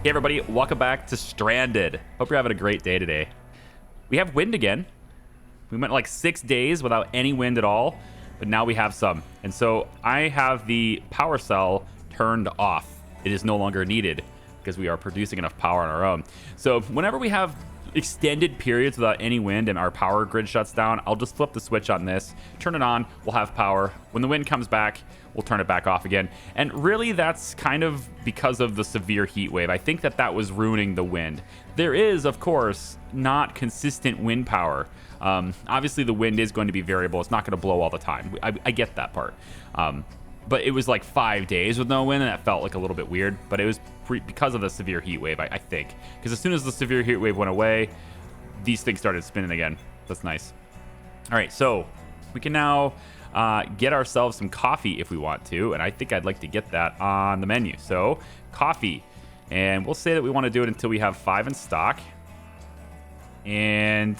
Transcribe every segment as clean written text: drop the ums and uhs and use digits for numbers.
Hey everybody, welcome back to Stranded. Hope you're having a great day today. We have wind again. We went like 6 days without any wind at all, but now we have some. And so I have the power cell turned off. It is no longer needed because we are producing enough power on our own. So whenever we have extended periods without any wind and our power grid shuts down, I'll just flip the switch on this, turn it on, we'll have power. When the wind comes back, we'll turn it back off again. And really that's kind of because of the severe heat wave. I think that was ruining the wind. There is, of course, not consistent wind power. Obviously the wind is going to be variable. It's not going to blow all the time. I get that part. But it was like 5 days with no wind, and that felt like a little bit weird. But it was because of the severe heat wave, I think. Because as soon as the severe heat wave went away, these things started spinning again. That's nice. All right, so we can now get ourselves some coffee if we want to. And I think I'd like to get that on the menu. So coffee. And we'll say that we want to do it until we have 5 in stock. And,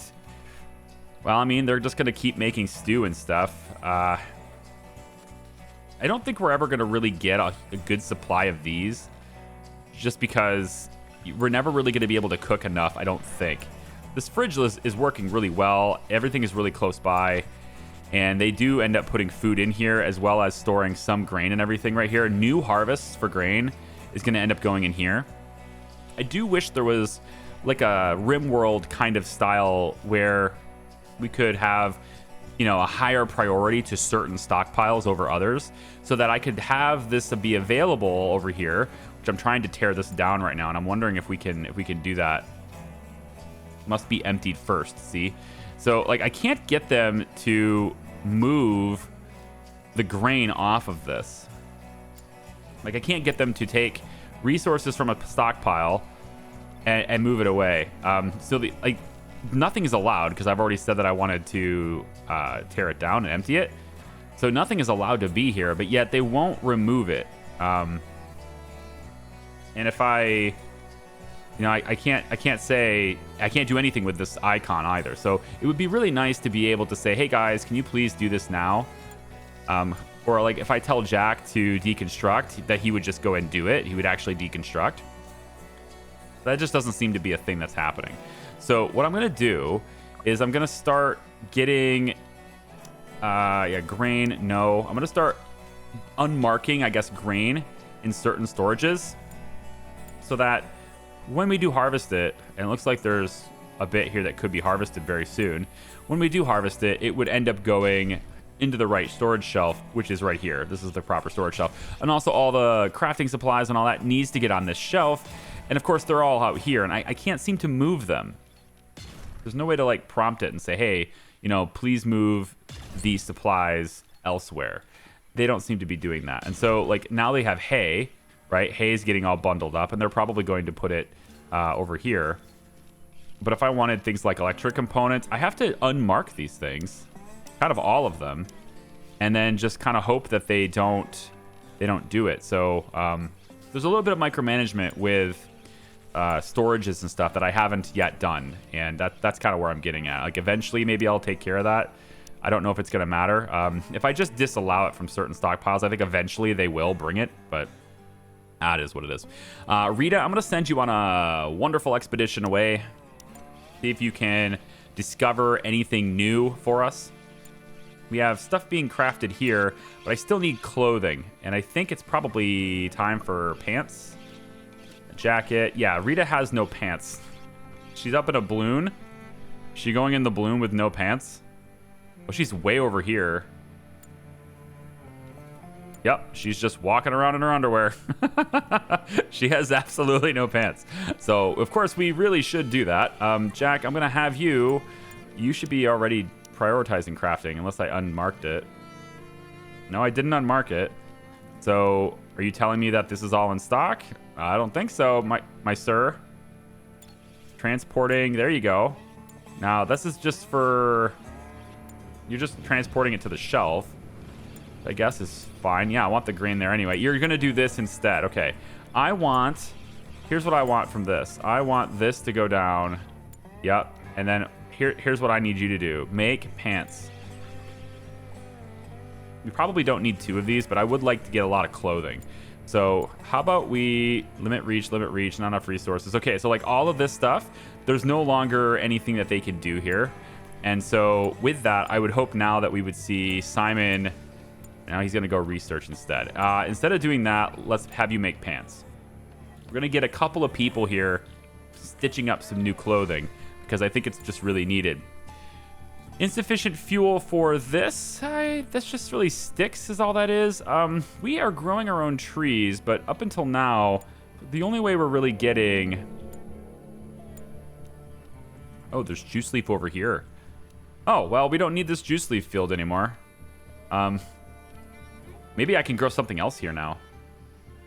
well, I mean, they're just going to keep making stew and stuff. I don't think we're ever going to really get a good supply of these, just because we're never really going to be able to cook enough, I don't think. This fridge is working really well. Everything is really close by, and they do end up putting food in here as well as storing some grain and everything right here. New harvests for grain is going to end up going in here. I do wish there was like a Rimworld kind of style where we could have, you know, a higher priority to certain stockpiles over others, so that I could have this be available over here, which I'm trying to tear this down right now, and I'm wondering if we can do that. Must be emptied first, see? So like I can't get them to move the grain off of this. Like I can't get them to take resources from a stockpile and move it away. So nothing is allowed, because I've already said that I wanted to tear it down and empty it. So nothing is allowed to be here, but yet they won't remove it. And if I can't say, I can't do anything with this icon either. So it would be really nice to be able to say, hey guys, can you please do this now? Or like if I tell Jack to deconstruct, that he would just go and do it. He would actually deconstruct. That just doesn't seem to be a thing that's happening. So what I'm going to do is I'm going to start getting, grain. No, I'm going to start unmarking, I guess, grain in certain storages, so that when we do harvest it, and it looks like there's a bit here that could be harvested very soon. When we do harvest it, it would end up going into the right storage shelf, which is right here. This is the proper storage shelf. And also all the crafting supplies and all that needs to get on this shelf. And of course, they're all out here, and I can't seem to move them. There's no way to like prompt it and say, hey, you know, please move these supplies elsewhere. They don't seem to be doing that. And so like now they have hay, right? Hay is getting all bundled up, and they're probably going to put it over here. But if I wanted things like electric components, I have to unmark these things, kind of all of them, and then just kind of hope that they don't do it. So there's a little bit of micromanagement with storages and stuff that I haven't yet done, and that's kind of where I'm getting at. Like eventually maybe I'll take care of that. I don't know if it's going to matter. If I just disallow it from certain stockpiles, I think eventually they will bring it, but that is what it is. Rita, I'm going to send you on a wonderful expedition away. See if you can discover anything new for us. We have stuff being crafted here, but I still need clothing, and I think it's probably time for pants. Jacket. Yeah, Rita has no pants. She's up in a balloon. Is she going in the balloon with no pants? Well, she's way over here. Yep, she's just walking around in her underwear. She has absolutely no pants. So, of course, we really should do that. Jack, I'm going to have you. You should be already prioritizing crafting, unless I unmarked it. No, I didn't unmark it. So, are you telling me that this is all in stock? I don't think so, my sir. Transporting, there you go. Now, this is just for... You're just transporting it to the shelf. I guess is fine. Yeah, I want the grain there anyway. You're going to do this instead. Okay. Here's what I want from this. I want this to go down. Yep. And then here's what I need you to do. Make pants. We probably don't need 2 of these, but I would like to get a lot of clothing. So how about we limit reach, not enough resources. Okay, so like all of this stuff, there's no longer anything that they can do here. And so with that, I would hope now that we would see Simon. Now he's going to go research instead. Instead of doing that, let's have you make pants. We're going to get a couple of people here stitching up some new clothing because I think it's just really needed. Insufficient fuel for this. That's just really sticks is all that is. We are growing our own trees, but up until now, the only way we're really getting... Oh, there's juice leaf over here. Oh, well, we don't need this juice leaf field anymore. Maybe I can grow something else here now.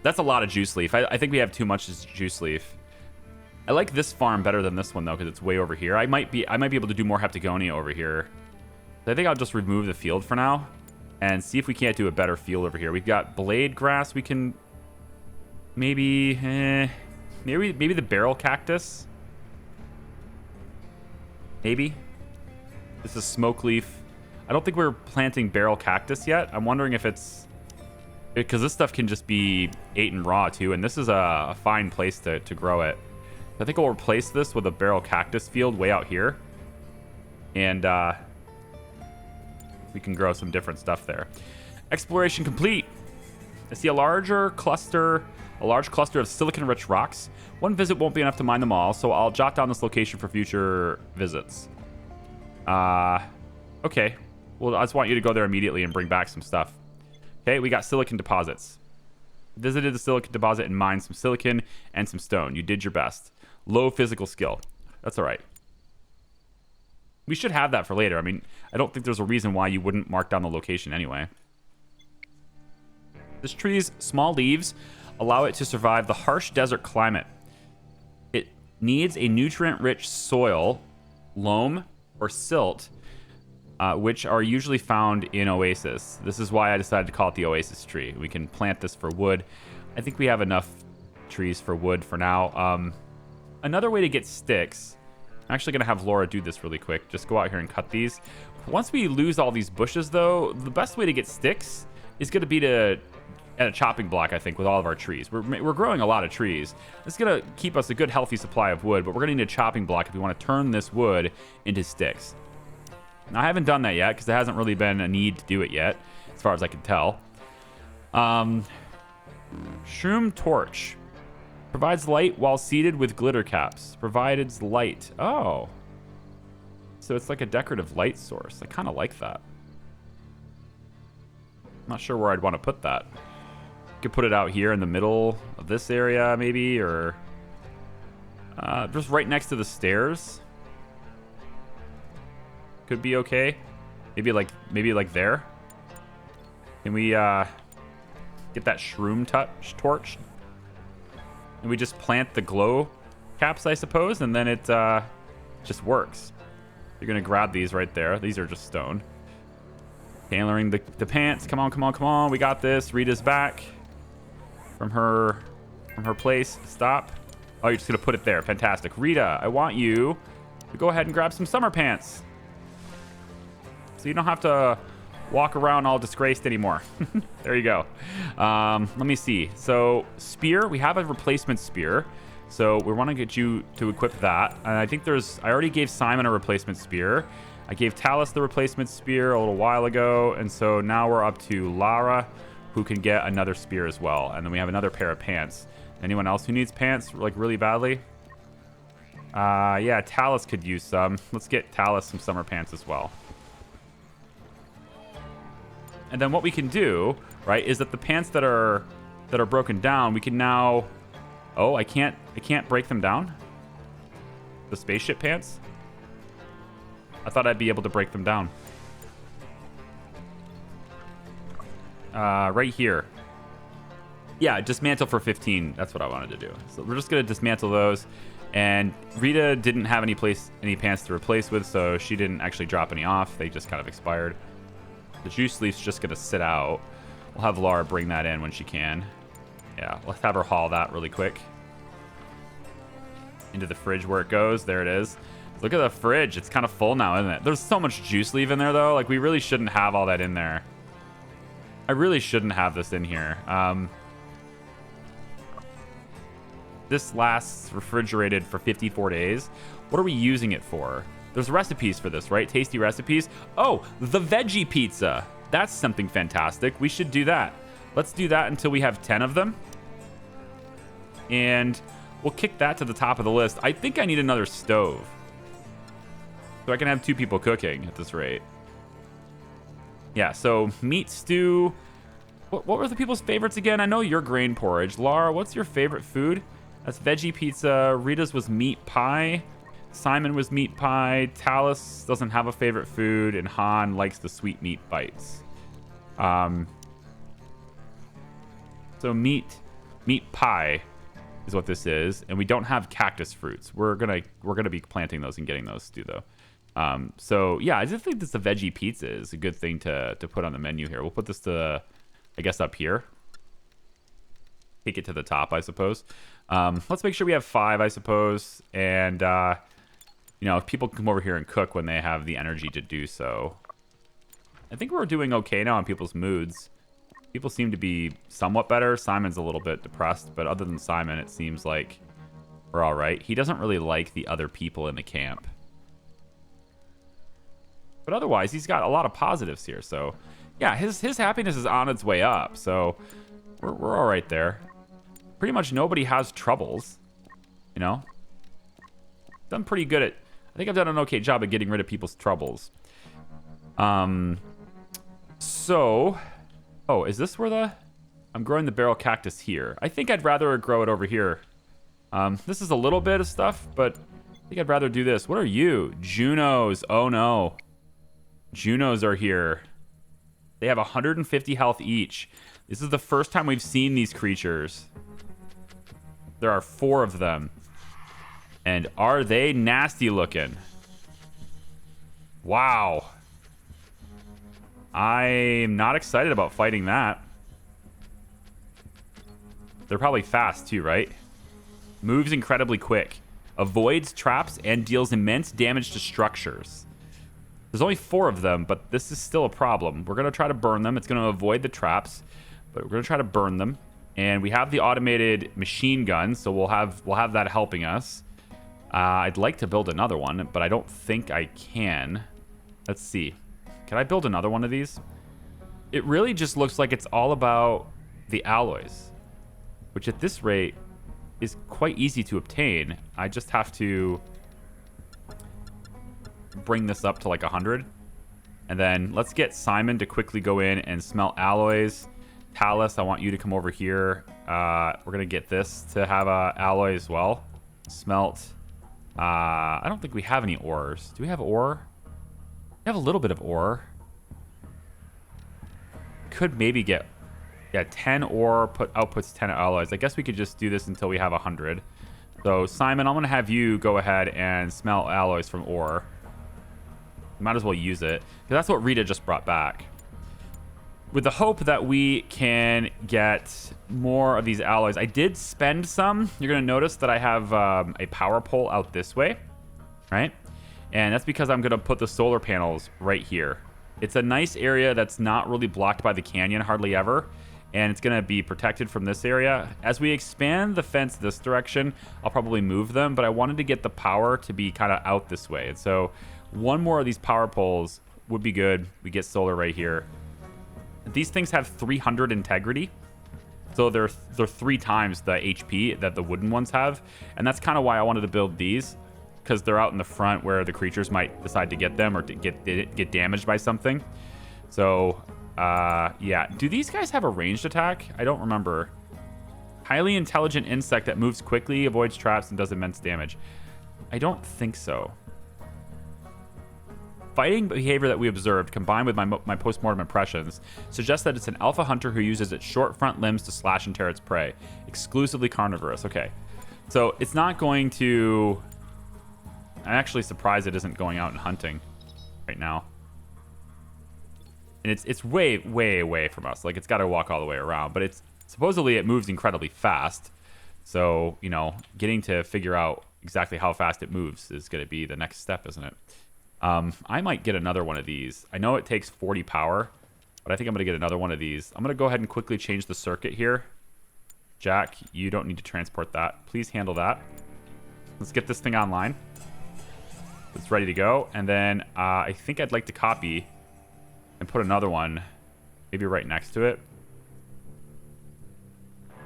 That's a lot of juice leaf. I think we have too much juice leaf. I like this farm better than this one though, because it's way over here. I might be able to do more heptagonia over here. So I think I'll just remove the field for now and see if we can't do a better field over here. We've got blade grass. We can maybe the barrel cactus. Maybe. This is smoke leaf. I don't think we're planting barrel cactus yet. I'm wondering if it's because this stuff can just be eaten raw too, and this is a fine place to grow it. I think I'll replace this with a barrel cactus field way out here. And we can grow some different stuff there. Exploration complete. I see a large cluster of silicon-rich rocks. One visit won't be enough to mine them all, so I'll jot down this location for future visits. Okay. Well, I just want you to go there immediately and bring back some stuff. Okay, we got silicon deposits. Visited the silicon deposit and mined some silicon and some stone. You did your best. Low physical skill. That's all right. We should have that for later. I mean, I don't think there's a reason why you wouldn't mark down the location anyway. This tree's small leaves allow it to survive the harsh desert climate. It needs a nutrient-rich soil, loam, or silt, which are usually found in oasis. This is why I decided to call it the oasis tree. We can plant this for wood. I think we have enough trees for wood for now. Another way to get sticks, I'm actually going to have Laura do this really quick. Just go out here and cut these. Once we lose all these bushes, though, the best way to get sticks is going to be at a chopping block, I think, with all of our trees. We're growing a lot of trees. This is going to keep us a good, healthy supply of wood, but we're going to need a chopping block if we want to turn this wood into sticks. Now, I haven't done that yet because there hasn't really been a need to do it yet, as far as I can tell. Shroom torch. Provides light while seated with glitter caps. Provides light. Oh. So it's like a decorative light source. I kind of like that. I'm not sure where I'd want to put that. Could put it out here in the middle of this area, maybe, or just right next to the stairs. Could be okay. Maybe like there. Can we get that shroom torch? And we just plant the glow caps, I suppose, and then it just works. You're gonna grab these right there. These are just stone. Tailoring the pants. Come on. We got this. Rita's back from her place. Stop. Oh, you're just gonna put it there. Fantastic. Rita, I want you to go ahead and grab some summer pants. So you don't have to walk around all disgraced anymore. There you go. Let me see. So spear, we have a replacement spear. So we want to get you to equip that. And I think I already gave Simon a replacement spear. I gave Talus the replacement spear a little while ago. And so now we're up to Lara, who can get another spear as well. And then we have another pair of pants. Anyone else who needs pants, like, really badly? Yeah, Talus could use some. Let's get Talus some summer pants as well. And then what we can do, right, is that the pants that are broken down, we can now... Oh, I can't break them down? The spaceship pants? I thought I'd be able to break them down. Right here. Yeah, dismantle for 15. That's what I wanted to do. So we're just going to dismantle those. And Rita didn't have any pants to replace with, so she didn't actually drop any off. They just kind of expired. The juice leaf's just going to sit out. We'll have Laura bring that in when she can. Yeah, let's have her haul that really quick. Into the fridge where it goes. There it is. Look at the fridge. It's kind of full now, isn't it? There's so much juice leaf in there, though. Like, we really shouldn't have all that in there. I really shouldn't have this in here. This lasts refrigerated for 54 days. What are we using it for? There's recipes for this, right? Tasty recipes. Oh, the veggie pizza. That's something fantastic. We should do that. Let's do that until we have 10 of them. And we'll kick that to the top of the list. I think I need another stove. So I can have 2 people cooking at this rate. Yeah, so meat stew. What were the people's favorites again? I know your grain porridge. Laura, what's your favorite food? That's veggie pizza. Rita's was meat pie. Simon was meat pie. Talus doesn't have a favorite food. And Han likes the sweet meat bites. So meat pie is what this is. And we don't have cactus fruits. We're gonna be planting those and getting those too, though. So yeah, I just think this the veggie pizza is a good thing to put on the menu here. We'll put this to, I guess, up here. Take it to the top, I suppose. Let's make sure we have 5, I suppose. And, you know, if people come over here and cook when they have the energy to do so. I think we're doing okay now on people's moods. People seem to be somewhat better. Simon's a little bit depressed, but other than Simon, it seems like we're all right. He doesn't really like the other people in the camp. But otherwise, he's got a lot of positives here. So, yeah, his happiness is on its way up. So, we're all right there. Pretty much nobody has troubles, you know? Done pretty good at... I think I've done an okay job at getting rid of people's troubles. So... Oh, is this where the... I'm growing the barrel cactus here. I think I'd rather grow it over here. This is a little bit of stuff, but I think I'd rather do this. What are you? Junos. Oh, no. Junos are here. They have 150 health each. This is the first time we've seen these creatures. There are 4 of them. And are they nasty looking? Wow. I'm not excited about fighting that. They're probably fast too, right? Moves incredibly quick. Avoids traps and deals immense damage to structures. There's only 4 of them, but this is still a problem. We're going to try to burn them. It's going to avoid the traps, but we're going to try to burn them. And we have the automated machine gun, so we'll have that helping us. I'd like to build another one, but I don't think I can. Let's see. Can I build another one of these? It really just looks like it's all about the alloys, which at this rate is quite easy to obtain. I just have to bring this up to like 100. And then let's get Simon to quickly go in and smelt alloys. Talus, I want you to come over here. We're going to get this to have a alloy as well. Smelt. I don't think we have any ores. Do we have ore? We have a little bit of ore. Could maybe get... Yeah, 10 ore outputs 10 alloys. I guess we could just do this until we have 100. So, Simon, I'm going to have you go ahead and smelt alloys from ore. Might as well use it, because that's what Rita just brought back. With the hope that we can get more of these alloys. I did spend some. You're going to notice that I have a power pole out this way, right? And that's because I'm going to put the solar panels right here. It's a nice area that's not really blocked by the canyon hardly ever. And it's going to be protected from this area. As we expand the fence this direction, I'll probably move them. But I wanted to get the power to be kind of out this way. And so one more of these power poles would be good. We get solar right here. These things have 300 integrity. So they're 3 times the HP that the wooden ones have. And that's kind of why I wanted to build these. Because they're out in the front where the creatures might decide to get them or to get damaged by something. So, yeah. Do these guys have a ranged attack? I don't remember. Highly intelligent insect that moves quickly, avoids traps, and does immense damage. I don't think so. Fighting behavior that we observed, combined with my post-mortem impressions, suggests that it's an alpha hunter who uses its short front limbs to slash and tear its prey. Exclusively carnivorous. Okay. So, it's not going to... I'm actually surprised it isn't going out and hunting right now. And it's way, way away from us. Like, it's got to walk all the way around. But it's supposedly it moves incredibly fast. So, you know, getting to figure out exactly how fast it moves is going to be the next step, isn't it? I might get another one of these. I know it takes 40 power, but I think I'm going to get another one of these. I'm going to go ahead and quickly change the circuit here. Jack, you don't need to transport that. Please handle that. Let's get this thing online. It's ready to go. And then I think I'd like to copy and put another one maybe right next to it.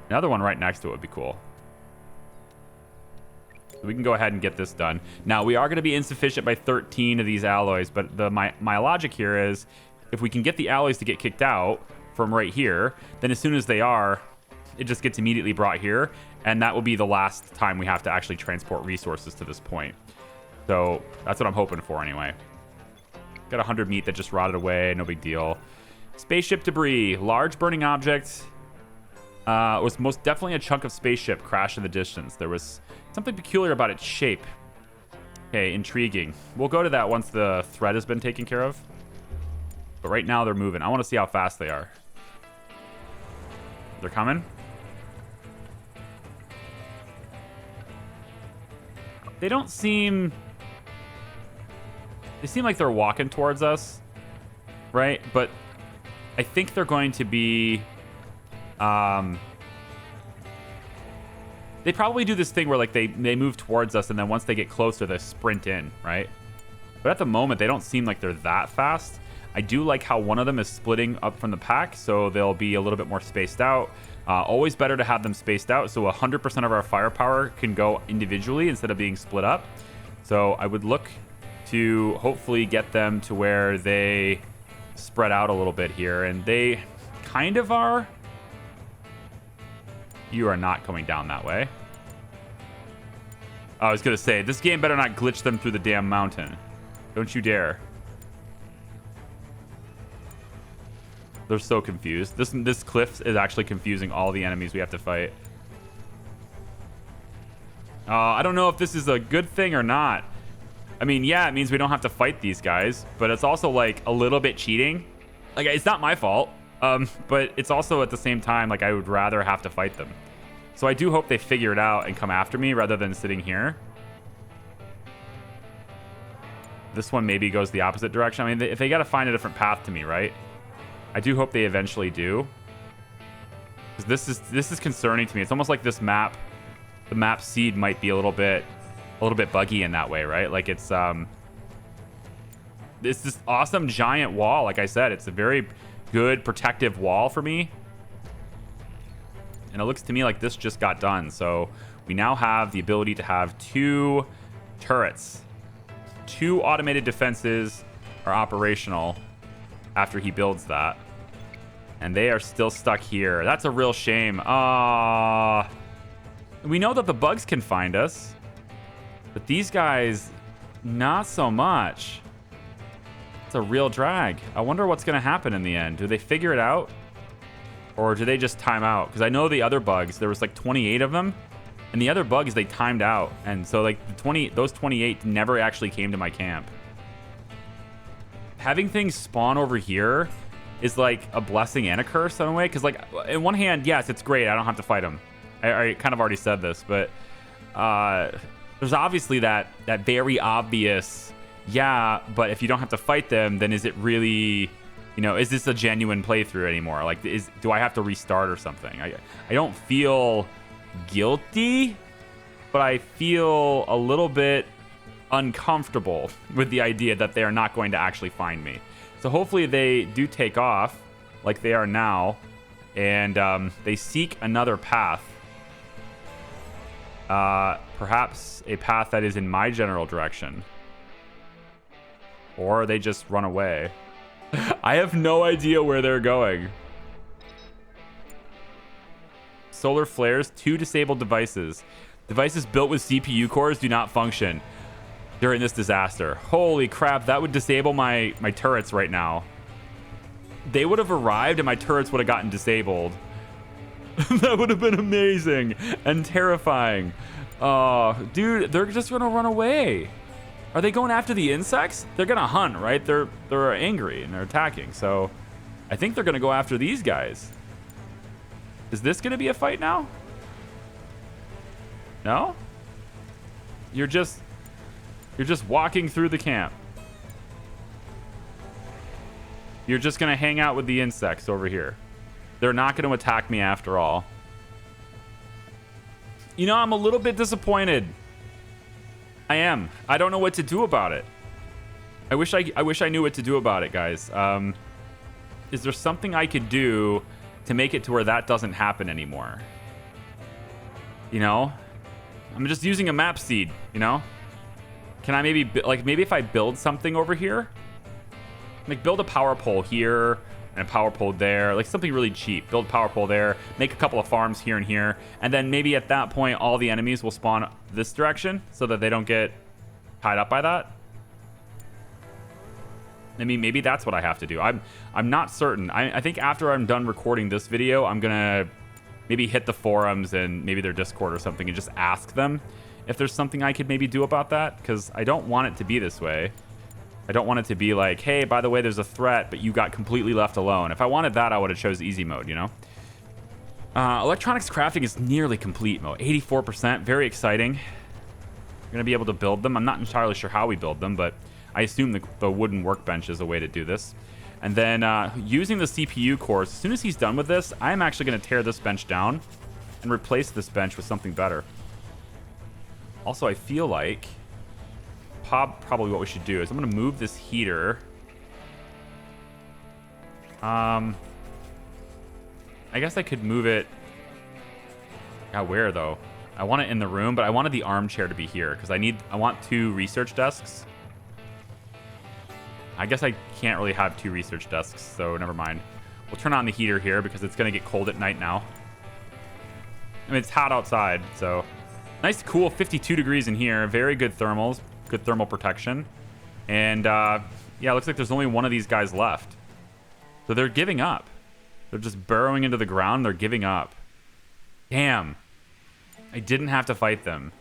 Another one right next to it would be cool. So we can go ahead and get this done. Now, we are going to be insufficient by 13 of these alloys, but my logic here is if we can get the alloys to get kicked out from right here, then as soon as they are, it just gets immediately brought here, and that will be the last time we have to actually transport resources to this point. So that's what I'm hoping for anyway. Got 100 meat that just rotted away, no big deal. Spaceship debris, large burning object. Was most definitely a chunk of spaceship crashed in the distance. There was something peculiar about its shape. Okay, intriguing. We'll go to that once the threat has been taken care of. But right now they're moving. I want to see how fast they are. They're coming. They don't seem... They seem like they're walking towards us, right? But I think they're going to be... They probably do this thing where like they move towards us, and then once they get closer, they sprint in, right? But at the moment, they don't seem like they're that fast. I do like how one of them is splitting up from the pack, so they'll be a little bit more spaced out. Always better to have them spaced out, so 100% of our firepower can go individually instead of being split up. So I would look to hopefully get them to where they spread out a little bit here, and they kind of are. You are not coming down that way. I was going to say, this game better not glitch them through the damn mountain. Don't you dare. They're so confused. This cliff is actually confusing all the enemies we have to fight. I don't know if this is a good thing or not. I mean, yeah, it means we don't have to fight these guys, but it's also like a little bit cheating. Like, it's not my fault. But it's also at the same time, like, I would rather have to fight them. So I do hope they figure it out and come after me rather than sitting here. This one maybe goes the opposite direction. I mean, if they got to find a different path to me, right? I do hope they eventually do. 'Cause this is concerning to me. It's almost like this map, the map seed might be a little bit buggy in that way, right? Like it's this awesome giant wall. Like I said, it's a very good protective wall for me, and it looks to me like this just got done. So we now have the ability to have 2 turrets. 2 automated defenses are operational after he builds that, and they are still stuck here. That's a real shame. We know that the bugs can find us, but these guys not so much. It's a real drag. I wonder what's going to happen in the end. Do they figure it out? Or do they just time out? Because I know the other bugs, there was like 28 of them. And the other bugs, they timed out. And so like those 28 never actually came to my camp. Having things spawn over here is like a blessing and a curse in a way. Because like, in one hand, yes, it's great. I don't have to fight them. I kind of already said this. But there's obviously that very obvious... Yeah, but if you don't have to fight them, then is it really, you know, is this a genuine playthrough anymore? Like, do I have to restart or something? I don't feel guilty, but I feel a little bit uncomfortable with the idea that they are not going to actually find me. So hopefully they do take off like they are now, and they seek another path. Perhaps a path that is in my general direction. Or they just run away. I have no idea where they're going. Solar flares, 2 disabled devices. Devices built with CPU cores do not function during this disaster. Holy crap, that would disable my turrets right now. They would have arrived and my turrets would have gotten disabled. That would have been amazing and terrifying. Oh, dude, they're just gonna run away. Are they going after the insects? They're gonna hunt, right? They're angry and they're attacking. So I think they're gonna go after these guys. Is this gonna be a fight now? No? You're just walking through the camp. You're just gonna hang out with the insects over here. They're not gonna attack me after all. You know, I'm a little bit disappointed. I am. I don't know what to do about it. I wish I knew what to do about it, guys. Is there something I could do to make it to where that doesn't happen anymore? You know? I'm just using a map seed, you know? Can I maybe, like, maybe if I build something over here? Like, build a power pole here and a power pole there. Like, something really cheap. Build a power pole there. Make a couple of farms here and here. And then maybe at that point, all the enemies will spawn this direction so that they don't get tied up by that. I mean, maybe that's what I have to do. I'm not certain. I think after I'm done recording this video, I'm going to maybe hit the forums and maybe their Discord or something and just ask them if there's something I could maybe do about that, because I don't want it to be this way. I don't want it to be like, hey, by the way, there's a threat, but you got completely left alone. If I wanted that, I would have chose easy mode, you know? Electronics crafting is nearly complete mode. 84%, very exciting. We're going to be able to build them. I'm not entirely sure how we build them, but I assume the wooden workbench is a way to do this. And then using the CPU cores, as soon as he's done with this, I'm actually going to tear this bench down and replace this bench with something better. Also, I feel like probably what we should do is I'm going to move this heater. I guess I could move it. Yeah, where though? I want it in the room, but I wanted the armchair to be here because I want 2 research desks. I guess I can't really have 2 research desks, so never mind. We'll turn on the heater here because it's going to get cold at night now. I mean, it's hot outside, so nice, cool 52 degrees in here. Very good thermals, good thermal protection. And yeah, it looks like there's only one of these guys left. So they're giving up. They're just burrowing into the ground. They're giving up. Damn. I didn't have to fight them.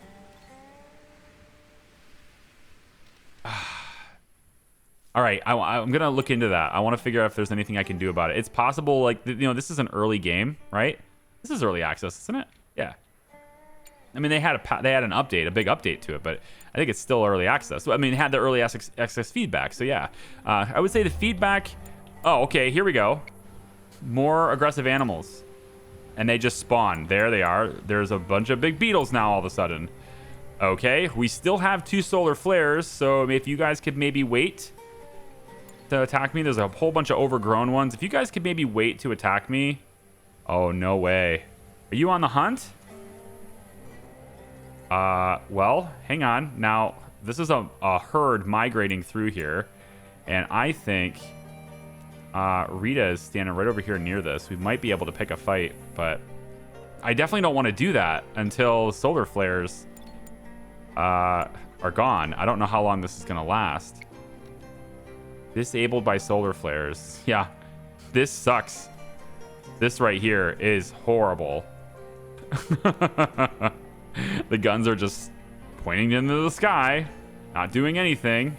All right, I'm going to look into that. I want to figure out if there's anything I can do about it. It's possible, like, you know, this is an early game, right? This is early access, isn't it? Yeah. I mean, they had an update, a big update to it, but I think it's still early access. I mean, it had the early access feedback, so yeah. I would say the feedback... Oh, okay, here we go. More aggressive animals. And they just spawn. There they are. There's a bunch of big beetles now all of a sudden. Okay, we still have 2 solar flares, so if you guys could maybe wait to attack me. There's a whole bunch of overgrown ones. If you guys could maybe wait to attack me. Oh, no way. Are you on the hunt? Well, hang on. Now, this is a herd migrating through here. And I think Rita is standing right over here near this. We might be able to pick a fight, but I definitely don't want to do that until solar flares are gone. I don't know how long this is going to last. Disabled by solar flares. Yeah, this sucks. This right here is horrible. The guns are just pointing into the sky, not doing anything.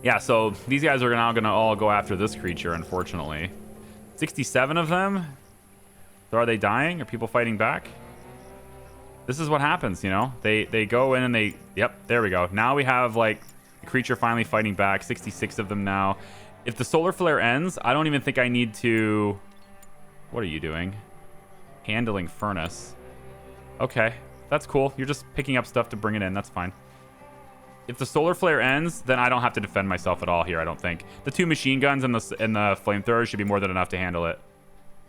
Yeah, so these guys are now going to all go after this creature, unfortunately. 67 of them? So are they dying? Are people fighting back? This is what happens, you know? They go in and they... Yep, there we go. Now we have, like, the creature finally fighting back. 66 of them now. If the solar flare ends, I don't even think I need to... What are you doing? Handling furnace. Okay, that's cool. You're just picking up stuff to bring it in. That's fine. If the solar flare ends, then I don't have to defend myself at all here, I don't think. The 2 machine guns and the flamethrowers should be more than enough to handle it.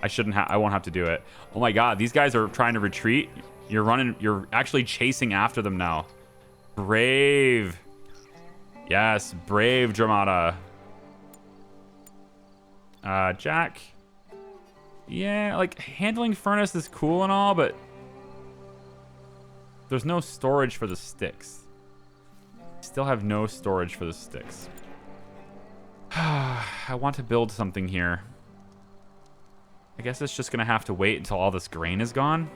I won't have to do it. Oh my god, these guys are trying to retreat. You're actually chasing after them now. Brave. Yes, brave Dramata. Jack. Yeah, like, handling furnace is cool and all, but there's no storage for the sticks. Still have no storage for the sticks. I want to build something here. I guess it's just gonna have to wait until all this grain is gone.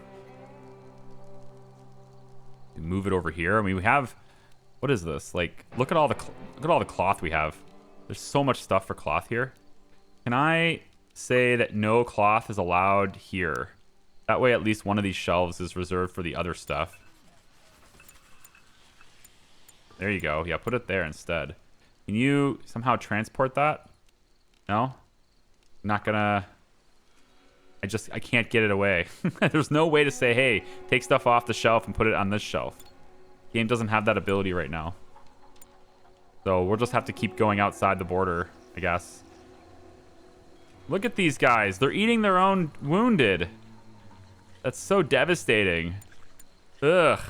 Move it over here. I mean, we have... What is this? Like, look at all the cloth we have. There's so much stuff for cloth here. Can I say that no cloth is allowed here? That way, at least one of these shelves is reserved for the other stuff. There you go. Yeah, put it there instead. Can you somehow transport that? No? I'm not gonna... I can't get it away. There's no way to say, hey, take stuff off the shelf and put it on this shelf. Game doesn't have that ability right now. So we'll just have to keep going outside the border, I guess. Look at these guys. They're eating their own wounded. That's so devastating. Ugh.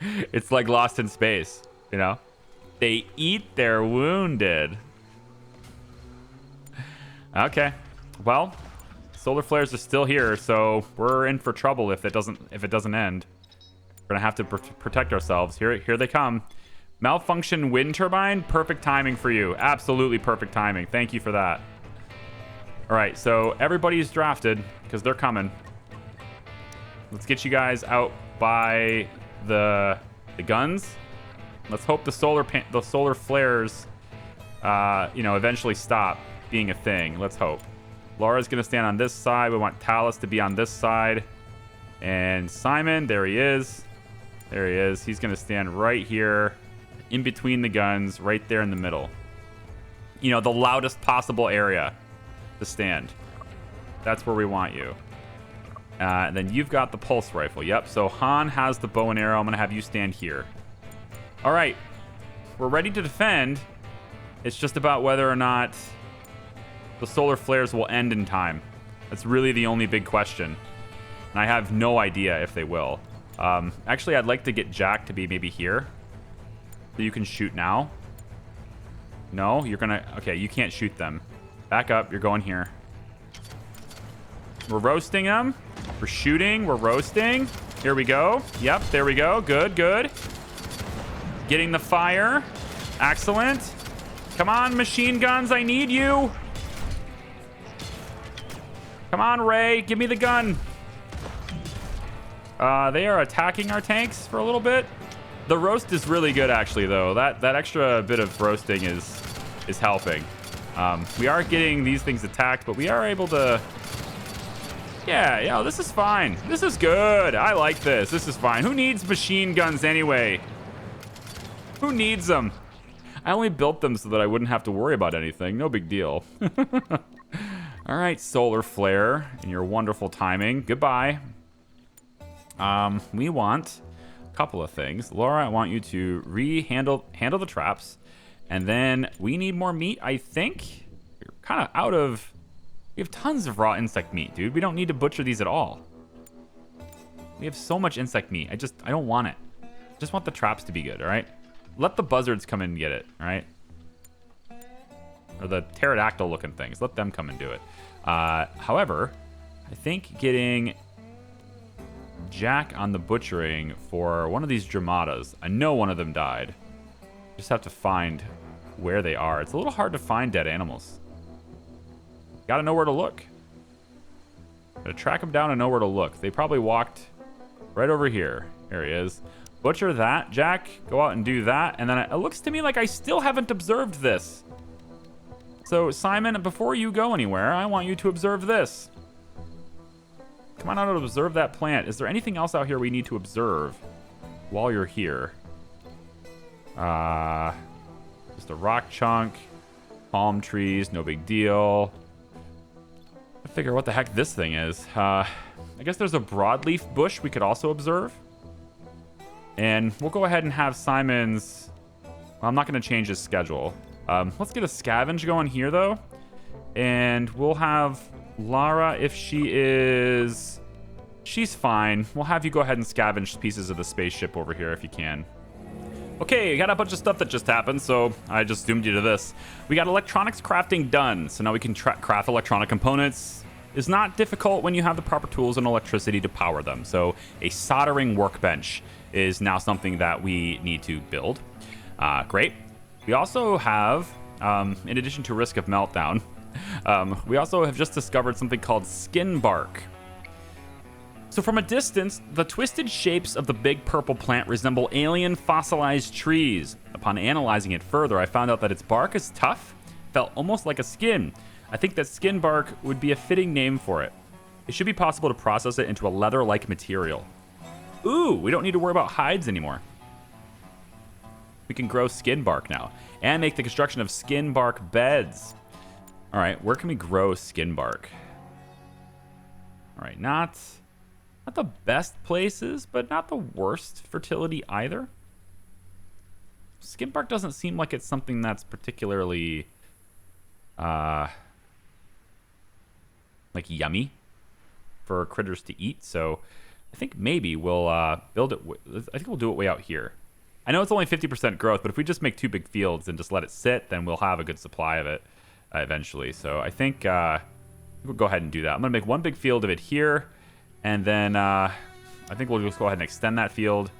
It's like Lost in Space, you know? They eat their wounded. Okay. Well, solar flares are still here, so we're in for trouble if it doesn't end. We're gonna have to protect ourselves. Here they come. Malfunction wind turbine. Perfect timing for you. Absolutely perfect timing. Thank you for that. All right, so everybody's drafted because they're coming. Let's get you guys out by the guns. Let's hope the solar flares, eventually stop being a thing. Let's hope. Laura's gonna stand on this side. We want Talus to be on this side, and Simon, there he is. There he is. He's gonna stand right here, in between the guns, right there in the middle. You know, the loudest possible area to stand. That's where we want you. And then you've got the pulse rifle. Yep. So Han has the bow and arrow. I'm gonna have you stand here. All right, we're ready to defend. It's just about whether or not the solar flares will end in time. That's really the only big question. And I have no idea if they will. Actually, I'd like to get Jack to be maybe here. So you can shoot now. No, you're gonna... Okay, you can't shoot them. Back up, you're going here. We're roasting them. We're shooting, we're roasting. Here we go. Yep, there we go. Good, good. Getting the fire. Excellent. Come on, machine guns, I need you. Come on, Ray, give me the gun. They are attacking our tanks for a little bit. The roast is really good, actually, though. That extra bit of roasting is helping. We are getting these things attacked, but we are able to... Yeah, this is fine. This is good. I like this. This is fine. Who needs machine guns anyway? Who needs them? I only built them so that I wouldn't have to worry about anything. No big deal. All right, solar flare and your wonderful timing. Goodbye. We want a couple of things. Laura, I want you to handle the traps. And then we need more meat, I think. We're kind of out of... We have tons of raw insect meat, dude. We don't need to butcher these at all. We have so much insect meat. I don't want it. I just want the traps to be good, all right? Let the buzzards come in and get it, all right? Or the pterodactyl looking things. Let them come and do it. However, I think getting Jack on the butchering for one of these dramatas. I know one of them died. Just have to find where they are. It's a little hard to find dead animals. Gotta know where to look. Gotta track them down and know where to look. They probably walked right over here. There he is. Butcher that, Jack. Go out and do that. And then it looks to me like I still haven't observed this. So, Simon, before you go anywhere, I want you to observe this. Come on out and observe that plant. Is there anything else out here we need to observe while you're here? Just a rock chunk. Palm trees, no big deal. I figure what the heck this thing is. I guess there's a broadleaf bush we could also observe. And we'll go ahead and have Simon's... Well, I'm not going to change his schedule. Let's get a scavenge going here, though. And we'll have Lara, if she is... She's fine. We'll have you go ahead and scavenge pieces of the spaceship over here if you can. Okay, got a bunch of stuff that just happened, so I just zoomed you to this. We got electronics crafting done, so now we can craft electronic components. It's not difficult when you have the proper tools and electricity to power them. So a soldering workbench is now something that we need to build. Great. We also have, in addition to risk of meltdown, we also have just discovered something called skin bark. So from a distance, the twisted shapes of the big purple plant resemble alien fossilized trees. Upon analyzing it further, I found out that its bark is tough, felt almost like a skin. I think that skin bark would be a fitting name for it. It should be possible to process it into a leather-like material. Ooh, we don't need to worry about hides anymore. We can grow skin bark now and make the construction of skin bark beds. All right, where can we grow skin bark? All right, not the best places, but not the worst fertility either. Skin bark doesn't seem like it's something that's particularly like yummy for critters to eat. So I think maybe we'll build it. I think we'll do it way out here. I know it's only 50% growth, but if we just make 2 big fields and just let it sit, then we'll have a good supply of it eventually. So I think we'll go ahead and do that. I'm going to make 1 big field of it here, and then I think we'll just go ahead and extend that field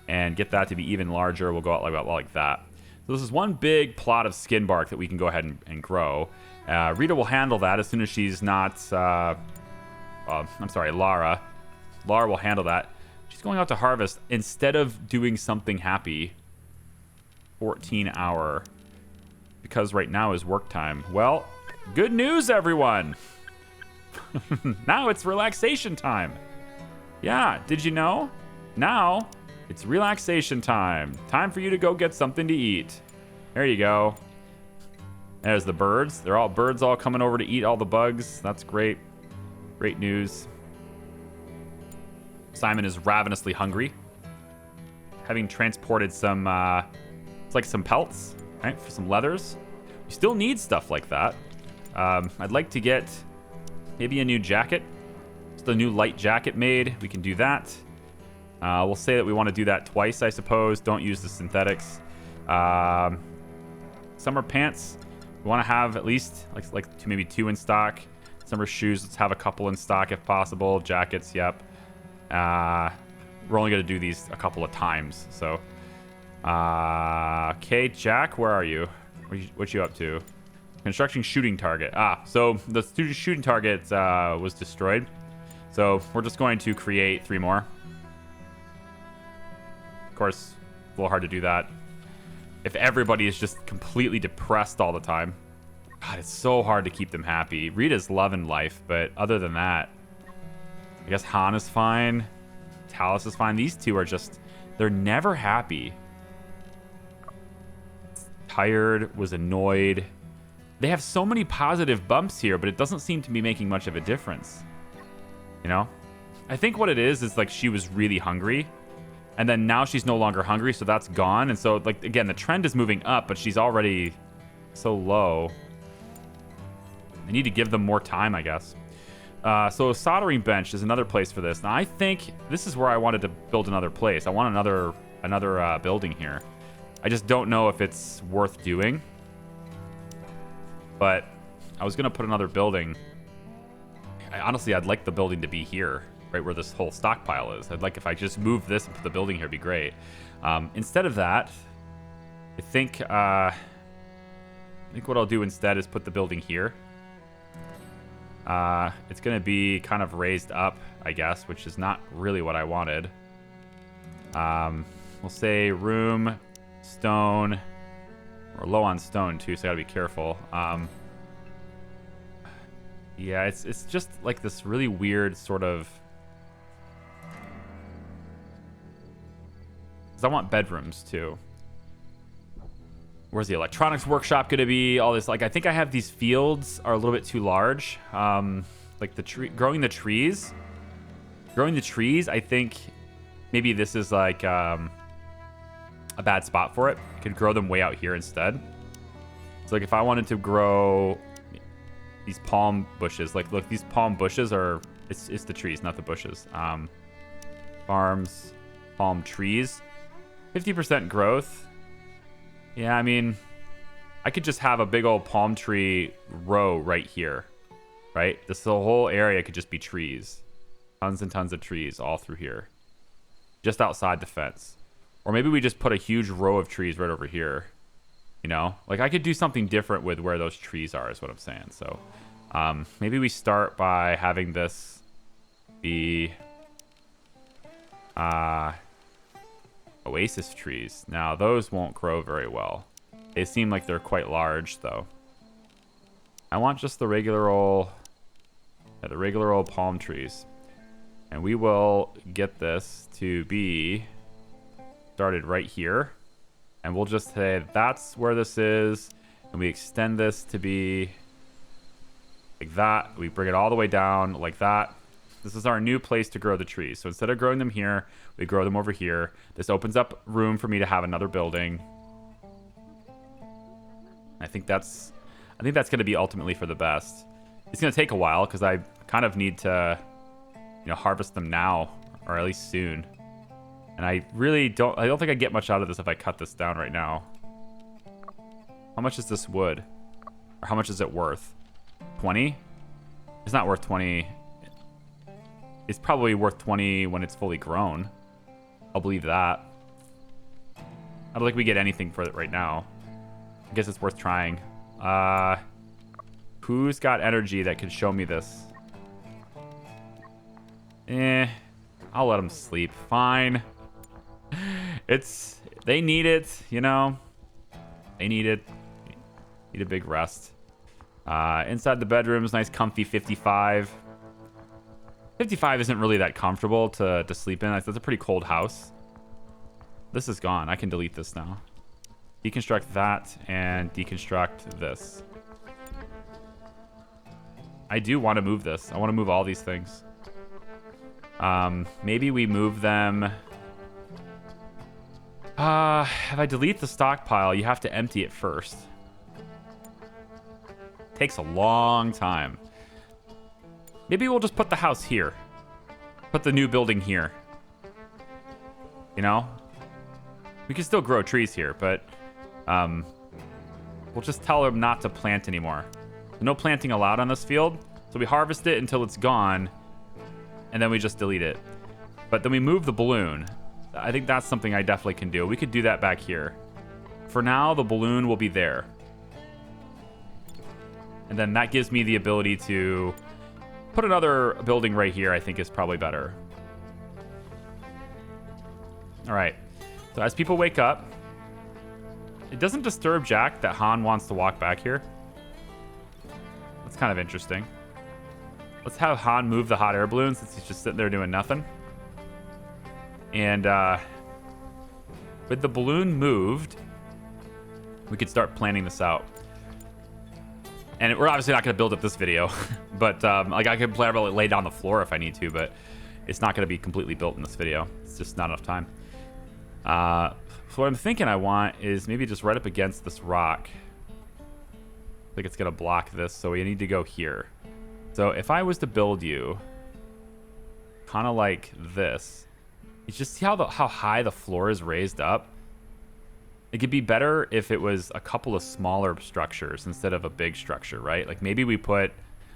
and get that to be even larger. We'll go out like that. So this is 1 big plot of skin bark that we can go ahead and grow. Rita will handle that as soon as she's not... I'm sorry, Lara. Lara will handle that. She's going out to harvest instead of doing something happy. 14-hour. Because right now is work time. Well, good news, everyone. Now it's relaxation time. Yeah, did you know? Now it's relaxation time. Time for you to go get something to eat. There you go. There's the birds. They're all birds all coming over to eat all the bugs. That's great. Great news. Simon is ravenously hungry. Having transported some, it's like some pelts, right? For some leathers. We still need stuff like that. I'd like to get maybe a new jacket. Just a new light jacket made. We can do that. We'll say that we want to do that twice, I suppose. Don't use the synthetics. Summer pants. We want to have at least maybe 2 in stock. Summer shoes. Let's have a couple in stock if possible. Jackets. Yep. We're only going to do these a couple of times. So, okay, Jack, where are you? What you up to? Constructing shooting target. So the shooting target was destroyed. So we're just going to create 3 more. Of course, a little hard to do that if everybody is just completely depressed all the time. God, it's so hard to keep them happy. Rita's loving life, but other than that, I guess Han is fine. Talus is fine. These 2 are just, they're never happy. Tired, was annoyed. They have so many positive bumps here, but it doesn't seem to be making much of a difference. You know? I think what it is like she was really hungry, and then now she's no longer hungry, so that's gone. And so, like, again, the trend is moving up, but she's already so low. I need to give them more time, I guess. So a soldering bench is another place for this. Now, I think this is where I wanted to build another place. I want another building here. I just don't know if it's worth doing. But I was going to put another building. Honestly, I'd like the building to be here, right where this whole stockpile is. I'd like if I just move this and put the building here, it'd be great. Instead of that, I think what I'll do instead is put the building here. It's going to be kind of raised up, I guess, which is not really what I wanted. We'll say room, stone. We're low on stone, too, so I got to be careful. Yeah, it's just like this really weird sort of... Because I want bedrooms, too. Where's the electronics workshop going to be? All this, like, I think I have these fields are a little bit too large. Like the tree, growing the trees, I think maybe this is like a bad spot for it. I could grow them way out here instead. So like if I wanted to grow these palm bushes, like look, these palm bushes are, it's the trees, not the bushes. Farms, palm trees, 50% growth. Yeah, I mean, I could just have a big old palm tree row right here, right? This whole area could just be trees. Tons and tons of trees all through here. Just outside the fence. Or maybe we just put a huge row of trees right over here. You know? Like, I could do something different with where those trees are, is what I'm saying. So, maybe we start by having this be... oasis trees. Now, those won't grow very well. They seem like they're quite large, though. I want just the regular old palm trees. And we will get this to be started right here. And we'll just say that's where this is. And we extend this to be like that. We bring it all the way down like that. This is our new place to grow the trees. So instead of growing them here, we grow them over here. This opens up room for me to have another building. I think that's going to be ultimately for the best. It's going to take a while because I kind of need to, harvest them now, or at least soon. And I don't think I get much out of this if I cut this down right now. How much is this wood? Or how much is it worth? 20? It's not worth 20. It's probably worth 20 when it's fully grown. I'll believe that. I don't think we get anything for it right now. I guess it's worth trying. Who's got energy that can show me this? I'll let them sleep. Fine. They need it, They need it. Need a big rest. Inside the bedrooms, nice comfy 55. 55 isn't really that comfortable to sleep in. That's a pretty cold house. This is gone. I can delete this now. Deconstruct that and deconstruct this. I do want to move this. I want to move all these things. Maybe we move them. If I delete the stockpile, you have to empty it first. Takes a long time. Maybe we'll just put the house here. Put the new building here. We can still grow trees here, but we'll just tell them not to plant anymore. No planting allowed on this field. So we harvest it until it's gone, and then we just delete it. But then we move the balloon. I think that's something I definitely can do. We could do that back here. For now, the balloon will be there. And then that gives me the ability to put another building right here, I think is probably better. All right. So as people wake up, it doesn't disturb Jack that Han wants to walk back here. That's kind of interesting. Let's have Han move the hot air balloon since he's just sitting there doing nothing. And with the balloon moved, we could start planning this out. And we're obviously not going to build up this video, but I could probably lay down the floor if I need to, but it's not going to be completely built in this video. It's just not enough time. So what I'm thinking I want is maybe just right up against this rock. I think it's going to block this, so we need to go here. So if I was to build you kind of like this, you just see how high the floor is raised up? It could be better if it was a couple of smaller structures instead of a big structure, right? Like maybe we put,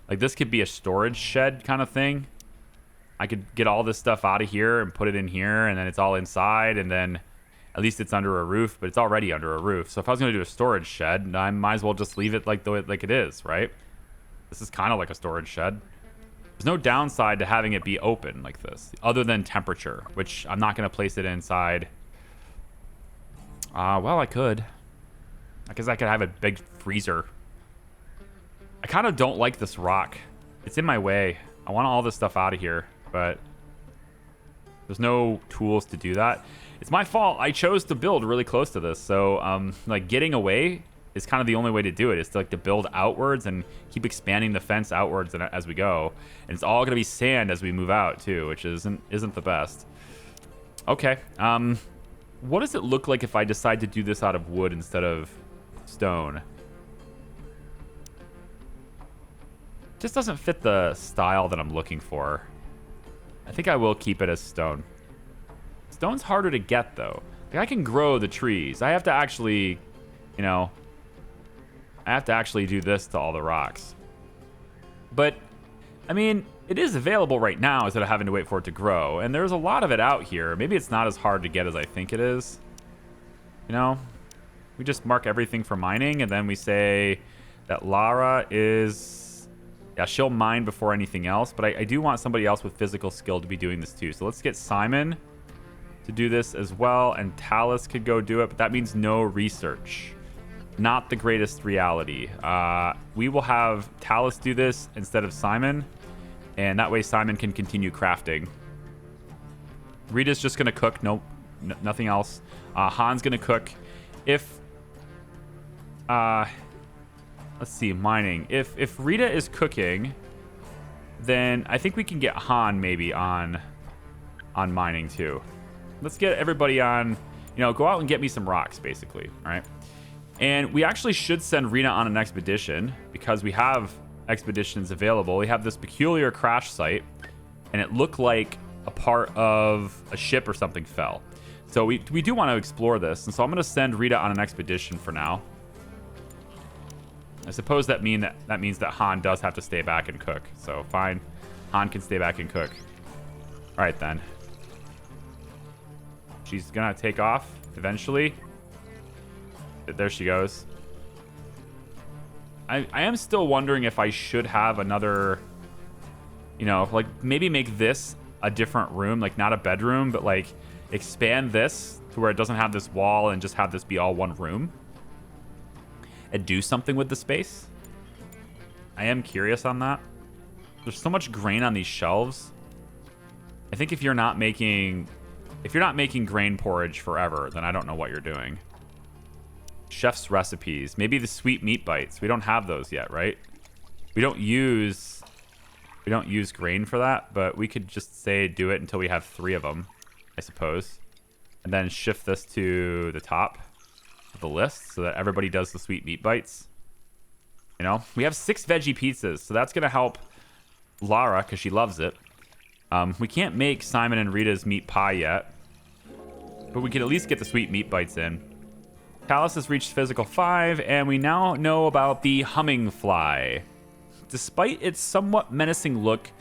like this could be a storage shed kind of thing. I could get all this stuff out of here and put it in here, and then it's all inside, and then at least it's under a roof, but it's already under a roof. So if I was going to do a storage shed, I might as well just leave it like it is, right? This is kind of like a storage shed. There's no downside to having it be open like this, other than temperature, which I'm not going to place it inside. Well, I could. I guess I could have a big freezer. I kind of don't like this rock. It's in my way. I want all this stuff out of here, but there's no tools to do that. It's my fault. I chose to build really close to this, so like getting away is kind of the only way to do it. Is to build outwards and keep expanding the fence outwards as we go. And it's all going to be sand as we move out too, which isn't the best. Okay. What does it look like if I decide to do this out of wood instead of stone? Just doesn't fit the style that I'm looking for. I think I will keep it as stone. Stone's harder to get though. Like I can grow the trees. I have to actually, I have to actually do this to all the rocks. But, I mean, it is available right now instead of having to wait for it to grow. And there's a lot of it out here. Maybe it's not as hard to get as I think it is. We just mark everything for mining, and then we say that Lara is... Yeah, she'll mine before anything else. But I do want somebody else with physical skill to be doing this too. So let's get Simon to do this as well. And Talus could go do it, but that means no research. Not the greatest reality. We will have Talus do this instead of Simon, and that way Simon can continue crafting. Rita's just gonna cook. Nope, nothing else. Han's gonna cook. If let's see, mining. If Rita is cooking, then I think we can get Han maybe on mining too. Let's get everybody on, go out and get me some rocks, basically, all right? And we actually should send Rita on an expedition because we have expeditions available. We have this peculiar crash site, and it looked like a part of a ship or something fell. So we do want to explore this, and so I'm going to send Rita on an expedition for now. I suppose that means that Han does have to stay back and cook. So fine, Han can stay back and cook. All right then. She's gonna take off eventually. There she goes. I am still wondering if I should have another, like maybe make this a different room, like not a bedroom, but like expand this to where it doesn't have this wall and just have this be all one room and do something with the space. I am curious on that. There's so much grain on these shelves. I think if you're not making grain porridge forever, then I don't know what you're doing. Chef's recipes. Maybe the sweet meat bites. We don't have those yet, right? We don't use grain for that, but we could just say do it until we have 3 of them, I suppose. And then shift this to the top of the list so that everybody does the sweet meat bites. We have 6 veggie pizzas, so that's going to help Lara because she loves it. We can't make Simon and Rita's meat pie yet, but we can at least get the sweet meat bites in. Callus has reached physical 5, and we now know about the humming fly. Despite its somewhat menacing look,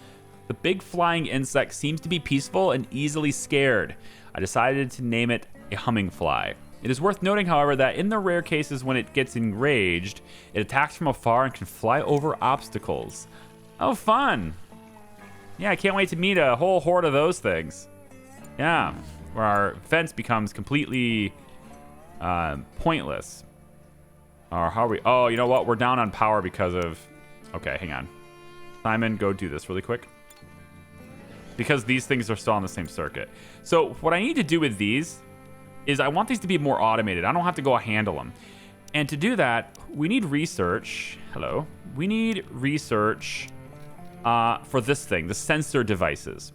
the big flying insect seems to be peaceful and easily scared. I decided to name it a humming fly. It is worth noting, however, that in the rare cases when it gets enraged, it attacks from afar and can fly over obstacles. Oh, fun! Yeah, I can't wait to meet a whole horde of those things. Yeah, where our fence becomes completely pointless. Or how are we? Oh, you know what? We're down on power because of... Okay, hang on. Simon, go do this really quick. Because these things are still on the same circuit. So what I need to do with these is I want these to be more automated. I don't have to go handle them. And to do that, we need research. Hello. We need research for this thing, the sensor devices.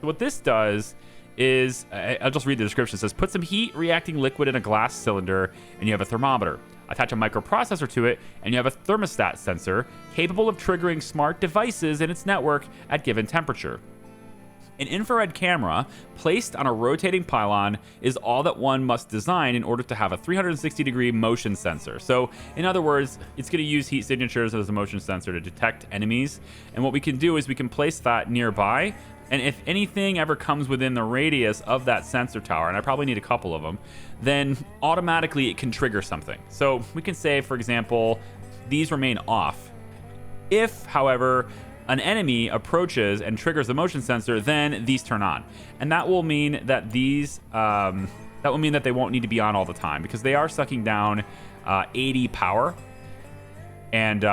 So what this does is, I'll just read the description. It says, put some heat reacting liquid in a glass cylinder and you have a thermometer. Attach a microprocessor to it and you have a thermostat sensor capable of triggering smart devices in its network at given temperature. An infrared camera placed on a rotating pylon is all that one must design in order to have a 360-degree motion sensor. So, in other words, it's going to use heat signatures as a motion sensor to detect enemies. And what we can do is we can place that nearby. And if anything ever comes within the radius of that sensor tower, and I probably need a couple of them, then automatically it can trigger something. So we can say, for example, these remain off. If, however, an enemy approaches and triggers the motion sensor, then these turn on. And that will mean that these, they won't need to be on all the time because they are sucking down 80 power. And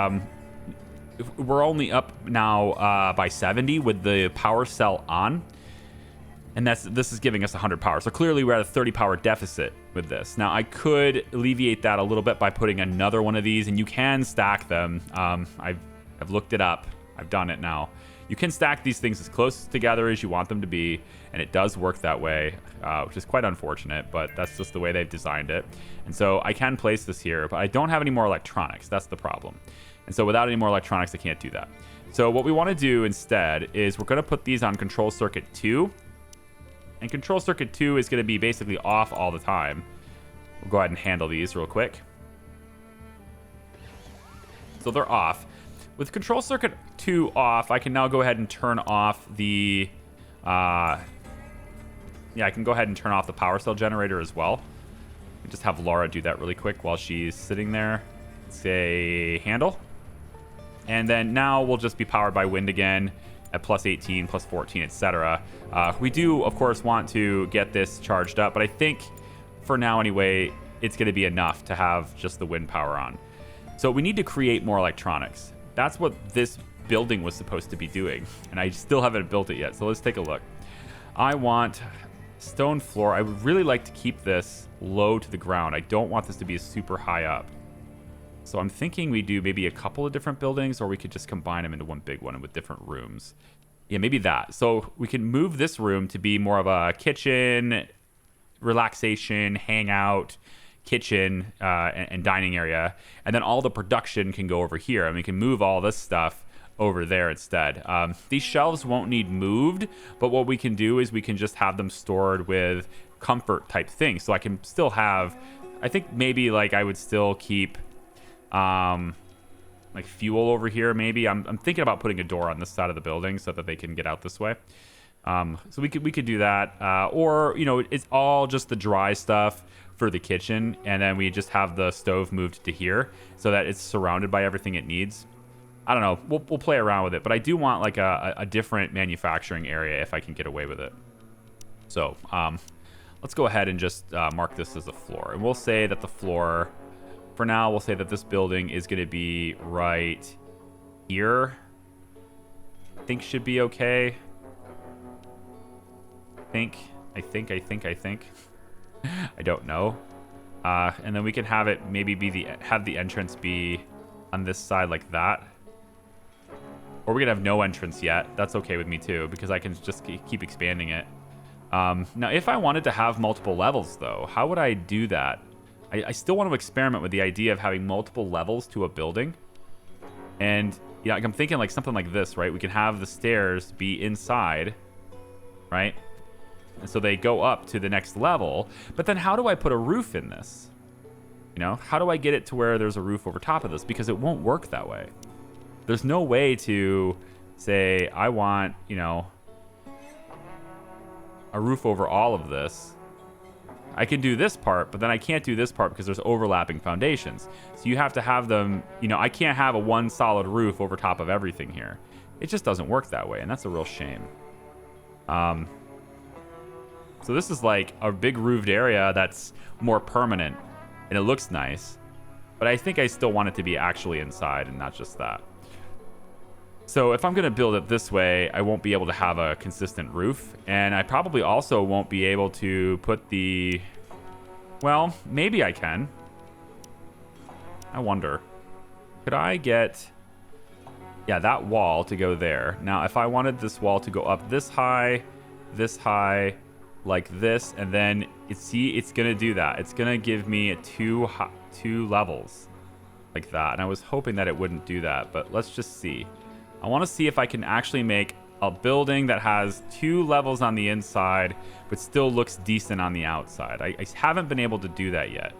we're only up now by 70 with the power cell on. And this is giving us 100 power. So clearly we're at a 30 power deficit with this. Now I could alleviate that a little bit by putting another one of these, and you can stack them. I've looked it up. I've done it now. You can stack these things as close together as you want them to be, and it does work that way, which is quite unfortunate, but that's just the way they've designed it. And so I can place this here, but I don't have any more electronics. That's the problem. And so without any more electronics, I can't do that. So what we want to do instead is we're going to put these on control circuit 2. And control circuit 2 is going to be basically off all the time. We'll go ahead and handle these real quick. So they're off. With control circuit 2 off, I can now go ahead and turn off the... I can go ahead and turn off the power cell generator as well. Just have Laura do that really quick while she's sitting there. Say handle. And then now we'll just be powered by wind again at plus 18, plus 14, etc. We do, of course, want to get this charged up, but I think for now anyway, it's going to be enough to have just the wind power on. So we need to create more electronics. That's what this building was supposed to be doing, and I still haven't built it yet. So let's take a look. I want stone floor. I would really like to keep this low to the ground. I don't want this to be super high up. So I'm thinking we do maybe a couple of different buildings, or we could just combine them into one big one with different rooms. Yeah, maybe that. So we can move this room to be more of a kitchen, relaxation, hangout, kitchen, and dining area. And then all the production can go over here. And we can move all this stuff over there instead. These shelves won't need moved, but what we can do is we can just have them stored with comfort type things. So I can still have, I think maybe like I would still keep like fuel over here. Maybe I'm thinking about putting a door on this side of the building so that they can get out this way. So we could do that, or you know, it's all just the dry stuff for the kitchen, and then we just have the stove moved to here so that it's surrounded by everything it needs. I don't know. We'll play around with it, but I do want like a different manufacturing area if I can get away with it. So let's go ahead and just mark this as a floor, and we'll say that the floor, for now, we'll say that this building is going to be right here. I think should be okay. I think. I don't know. And then we can have it maybe be have the entrance be on this side like that. Or we can have no entrance yet. That's okay with me too, because I can just keep expanding it. Now, if I wanted to have multiple levels though, how would I do that? I still want to experiment with the idea of having multiple levels to a building. And yeah, I'm thinking like something like this, right? We can have the stairs be inside, right? And so they go up to the next level. But then how do I put a roof in this? You know, how do I get it to where there's a roof over top of this? Because it won't work that way. There's no way to say, I want, you know, a roof over all of this. I can do this part, but then I can't do this part because there's overlapping foundations. So you have to have them, you know, I can't have a one solid roof over top of everything here. It just doesn't work that way, and that's a real shame. So this is like a big roofed area that's more permanent, and it looks nice. But I think I still want it to be actually inside and not just that. So if I'm going to build it this way, I won't be able to have a consistent roof. And I probably also won't be able to put the... Well, maybe I can. I wonder. Could I get... Yeah, that wall to go there. Now, if I wanted this wall to go up this high, like this, and then it's going to do that. It's going to give me a two levels like that. And I was hoping that it wouldn't do that, but let's just see. I want to see if I can actually make a building that has 2 levels on the inside, but still looks decent on the outside. I haven't been able to do that yet.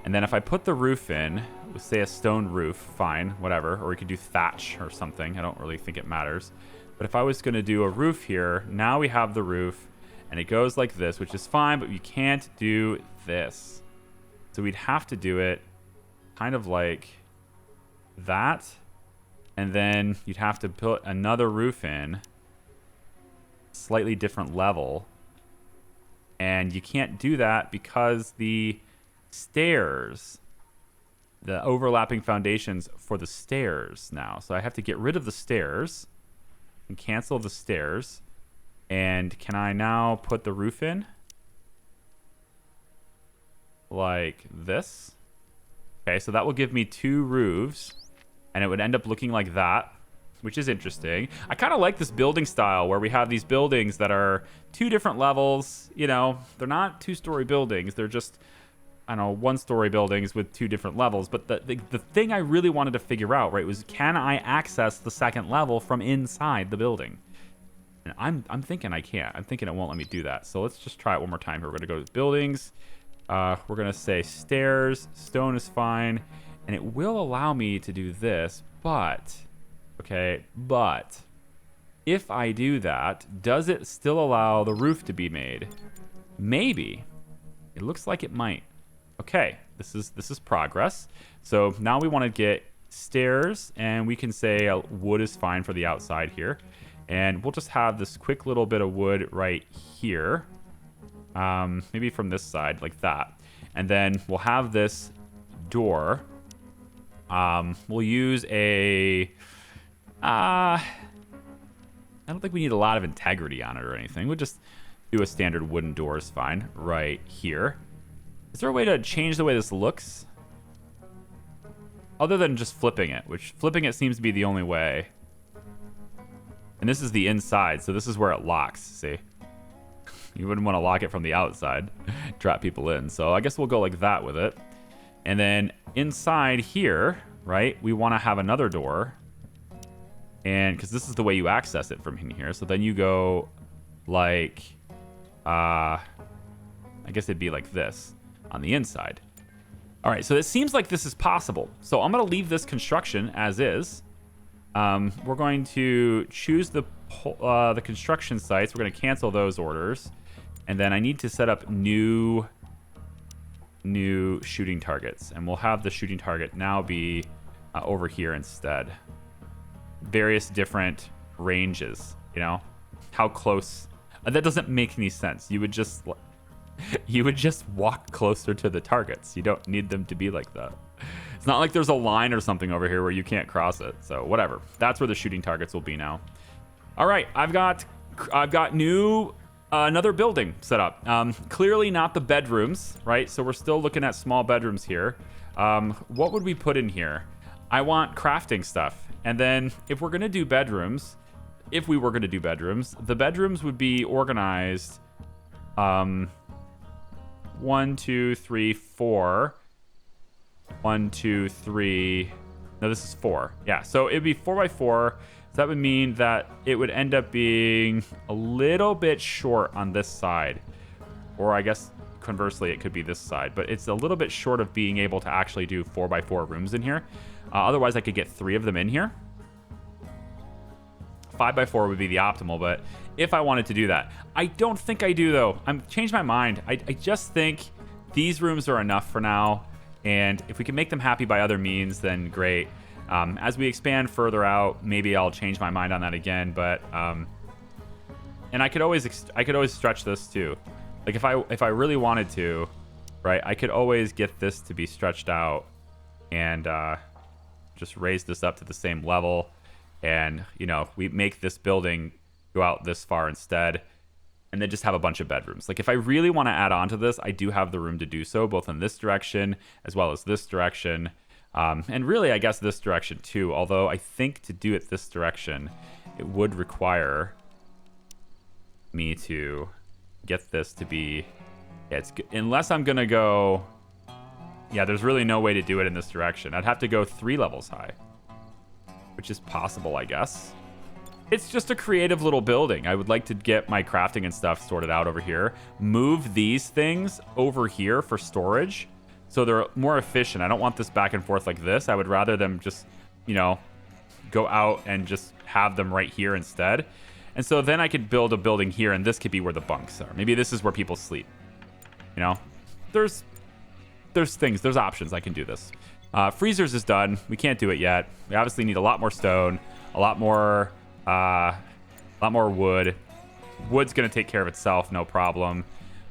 And then if I put the roof in, let's say a stone roof, fine, whatever. Or we could do thatch or something. I don't really think it matters. But if I was going to do a roof here, now we have the roof, and it goes like this, which is fine, but you can't do this. So we'd have to do it kind of like that. And then you'd have to put another roof in, slightly different level. And you can't do that because the stairs, the overlapping foundations for the stairs now. So I have to get rid of the stairs and cancel the stairs. And can I now put the roof in? Like this. Okay, so that will give me 2 roofs. And it would end up looking like that, which is interesting. I kind of like this building style where we have these buildings that are 2 different levels. You know, they're not 2-story buildings. They're just, I don't know, 1-story buildings with 2 different levels. But the thing I really wanted to figure out, right, was can I access the second level from inside the building? And I'm thinking I can't. I'm thinking it won't let me do that. So let's just try it one more time here. We're going to go to buildings. We're going to say stairs. Stone is fine. And it will allow me to do this, but, okay, but if I do that, does it still allow the roof to be made? Maybe. It looks like it might. Okay, this is progress. So now we want to get stairs, and we can say wood is fine for the outside here. And we'll just have this quick little bit of wood right here. Maybe from this side, like that. And then we'll have this door. We'll use a... I don't think we need a lot of integrity on it or anything. We'll just do a standard wooden door is fine right here. Is there a way to change the way this looks? other than just flipping it, which flipping it seems to be the only way. And this is the inside, so this is where it locks, see? You wouldn't want to lock it from the outside, trap people in. So I guess we'll go like that with it. And then inside here, right, we want to have another door. And because this is the way you access it from in here. So then you go like, I guess it'd be like this on the inside. All right, so it seems like this is possible. So I'm going to leave this construction as is. We're going to choose the construction sites. We're going to cancel those orders. And then I need to set up new shooting targets. And we'll have the shooting target now be over here instead. Various different ranges, you know? How close... that doesn't make any sense. You would just walk closer to the targets. You don't need them to be like that. It's not like there's a line or something over here where you can't cross it. So whatever. That's where the shooting targets will be now. All right, I've got new another building set up. Clearly not the bedrooms, right? So we're still looking at small bedrooms here. What would we put in here? I want crafting stuff. And then if we're gonna do bedrooms, the bedrooms would be organized 1, 2, 3, 4. 1, 2, 3. No, this is 4. Yeah, so it'd be 4 by 4. So that would mean that it would end up being a little bit short on this side. Or I guess conversely, it could be this side. But it's a little bit short of being able to actually do 4 by 4 rooms in here. Otherwise, I could get 3 of them in here. 5 by 4 would be the optimal, but if I wanted to do that. I don't think I do, though. I've changed my mind. I just think these rooms are enough for now. And if we can make them happy by other means, then great. As we expand further out, maybe I'll change my mind on that again. But and I could always stretch this too. Like if I really wanted to, right? I could always get this to be stretched out and just raise this up to the same level. And you know, we make this building go out this far instead. And then just have a bunch of bedrooms. Like if I really want to add on to this, I do have the room to do so, both in this direction as well as this direction. And really, I guess this direction too. Although I think to do it this direction, it would require me to get this to be... Yeah, unless I'm going to go... Yeah, there's really no way to do it in this direction. I'd have to go 3 levels high, which is possible, I guess. It's just a creative little building. I would like to get my crafting and stuff sorted out over here. Move these things over here for storage so they're more efficient. I don't want this back and forth like this. I would rather them just, you know, go out and just have them right here instead. And so then I could build a building here, and this could be where the bunks are. Maybe this is where people sleep. You know, there's options. I can do this. Freezers is done. We can't do it yet. We obviously need a lot more stone, a lot more wood. Wood's gonna take care of itself, no problem.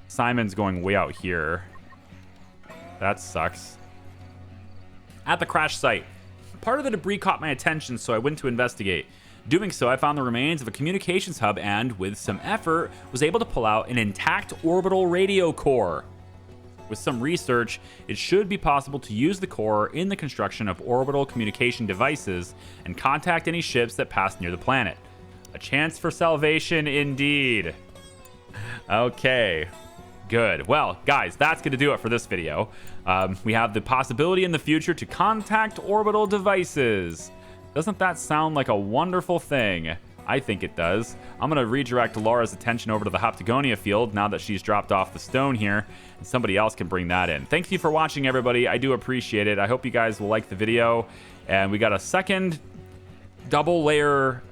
Simon's going way out here. That sucks. At the crash site, part of the debris caught my attention, so I went to investigate. Doing so, I found the remains of a communications hub and, with some effort, was able to pull out an intact orbital radio core. With some research, it should be possible to use the core in the construction of orbital communication devices and contact any ships that pass near the planet. A chance for salvation indeed. Okay, good. Well, guys, that's going to do it for this video. We have the possibility in the future to contact orbital devices. Doesn't that sound like a wonderful thing? I think it does. I'm going to redirect Laura's attention over to the Hoptagonia field now that she's dropped off the stone here, and somebody else can bring that in. Thank you for watching, everybody. I do appreciate it. I hope you guys will like the video. And we got a second double layer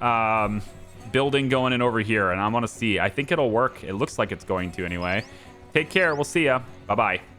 building going in over here, and I want to see. I think it'll work. It looks like it's going to anyway. Take care. We'll see ya. Bye-bye.